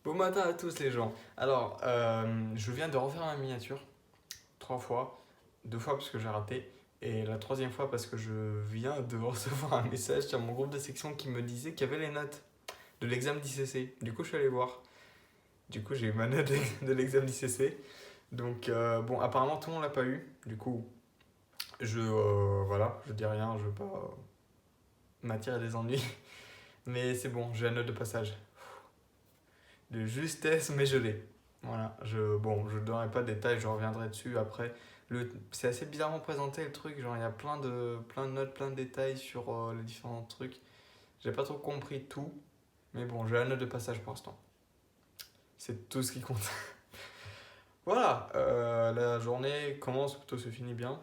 Bon matin à tous les gens. Alors, je viens de refaire ma miniature 3 fois. 2 fois parce que j'ai raté. Et la troisième fois parce que je viens de recevoir un message sur mon groupe de section qui me disait qu'il y avait les notes de l'examen d'ICC. Du coup, je suis allé voir. Du coup, j'ai eu ma note de l'examen d'ICC. Donc, bon, apparemment, tout le monde l'a pas eu. Du coup, voilà, je dis rien, je veux pas m'attirer des ennuis. Mais c'est bon, j'ai la note de passage. De justesse, mais je l'ai. Voilà, bon, je ne donnerai pas de détails, je reviendrai dessus après. C'est assez bizarrement présenté le truc, genre il y a plein de notes, plein de détails sur les différents trucs. J'ai pas trop compris tout, mais bon, j'ai la note de passage pour l'instant. C'est tout ce qui compte. Voilà, la journée commence, plutôt se finit bien.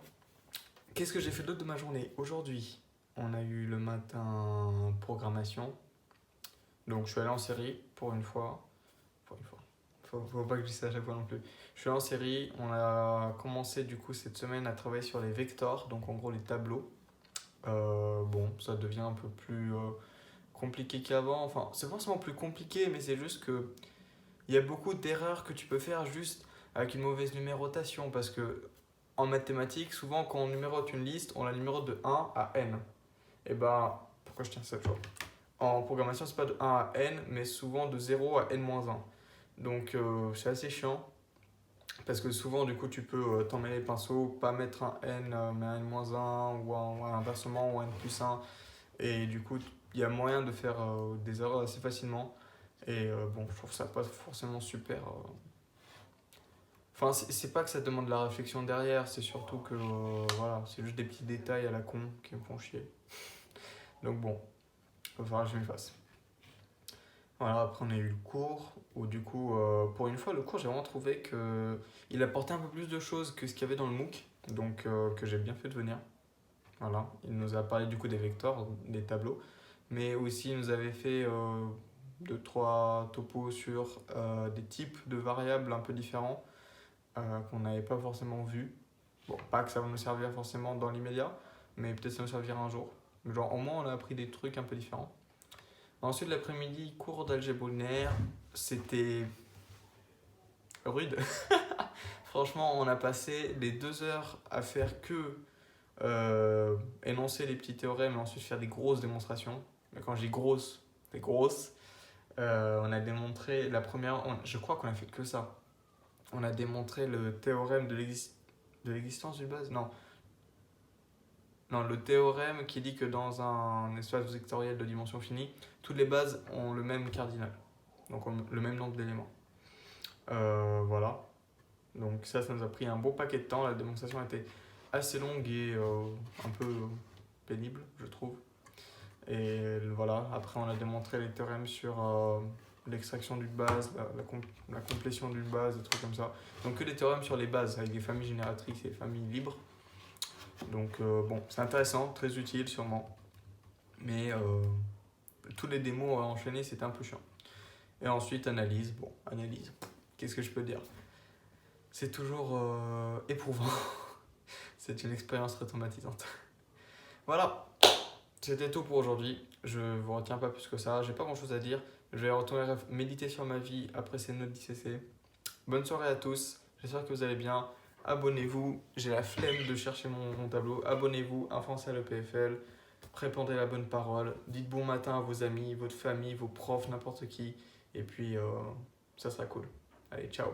Qu'est-ce que j'ai fait d'autre de ma journée? Aujourd'hui, on a eu le matin programmation. Donc je suis allé en série pour une fois. Pour une fois. Faut pas que je dise ça à chaque fois non plus. Je suis en série, on a commencé du coup cette semaine à travailler sur les vectors, donc en gros les tableaux. Bon, ça devient un peu plus compliqué qu'avant. Enfin, c'est forcément plus compliqué, mais c'est juste que il y a beaucoup d'erreurs que tu peux faire juste avec une mauvaise numérotation. Parce que en mathématiques, souvent quand on numérote une liste, on la numérote de 1 à n. Et ben, pourquoi je tiens ça toujours? En programmation, c'est pas de 1 à n, mais souvent de 0 à n-1. Donc c'est assez chiant. Parce que souvent, du coup, tu peux t'emmêler les pinceaux, pas mettre un n, mais un n-1, ou inversement, ou un n plus 1. Et du coup, il y a moyen de faire des erreurs assez facilement. Et bon, je trouve ça pas forcément super. Enfin, c'est pas que ça demande de la réflexion derrière, c'est surtout que voilà, c'est juste des petits détails à la con qui me font chier. Donc bon, il va falloir que je m'y fasse. Voilà, après on a eu le cours, où du coup, pour une fois, le cours, j'ai vraiment trouvé qu'il apportait un peu plus de choses que ce qu'il y avait dans le MOOC, donc que j'ai bien fait de venir. Voilà, il nous a parlé du coup des vecteurs, des tableaux, mais aussi il nous avait fait 2-3 topos sur des types de variables un peu différents qu'on n'avait pas forcément vus. Bon, pas que ça va nous servir forcément dans l'immédiat, mais peut-être ça va nous servir un jour. Genre, au moins, on a appris des trucs un peu différents. Ensuite, l'après-midi, cours d'algèbre linéaire, c'était rude. Franchement, on a passé les 2 heures à faire que énoncer les petits théorèmes et ensuite faire des grosses démonstrations. Mais quand je dis grosses, c'est grosses. On a démontré la première, je crois qu'on a fait que ça. On a démontré le théorème de l'existence d'une base. Non, le théorème qui dit que dans un espace vectoriel de dimension finie, toutes les bases ont le même cardinal, donc ont le même nombre d'éléments. Voilà. Donc ça nous a pris un beau paquet de temps. La démonstration était assez longue et un peu pénible, je trouve. Et voilà, après on a démontré les théorèmes sur l'extraction d'une base, la complétion d'une base, des trucs comme ça. Donc que des théorèmes sur les bases, avec des familles génératrices et des familles libres. Donc bon, c'est intéressant, très utile sûrement. Mais tous les démos à enchaîner, c'était un peu chiant. Et ensuite, analyse. Bon, analyse, qu'est-ce que je peux dire? C'est toujours éprouvant. C'est une expérience très traumatisante. Voilà, c'était tout pour aujourd'hui. Je vous retiens pas plus que ça. J'ai pas grand chose à dire. Je vais retourner méditer sur ma vie après ces notes d'ICC. Bonne soirée à tous. J'espère que vous allez bien. Abonnez-vous. J'ai la flemme de chercher mon tableau. Abonnez-vous. Un Français à l'EPFL. Répandez la bonne parole. Dites bon matin à vos amis, votre famille, vos profs, n'importe qui. Et puis, ça sera cool. Allez, ciao.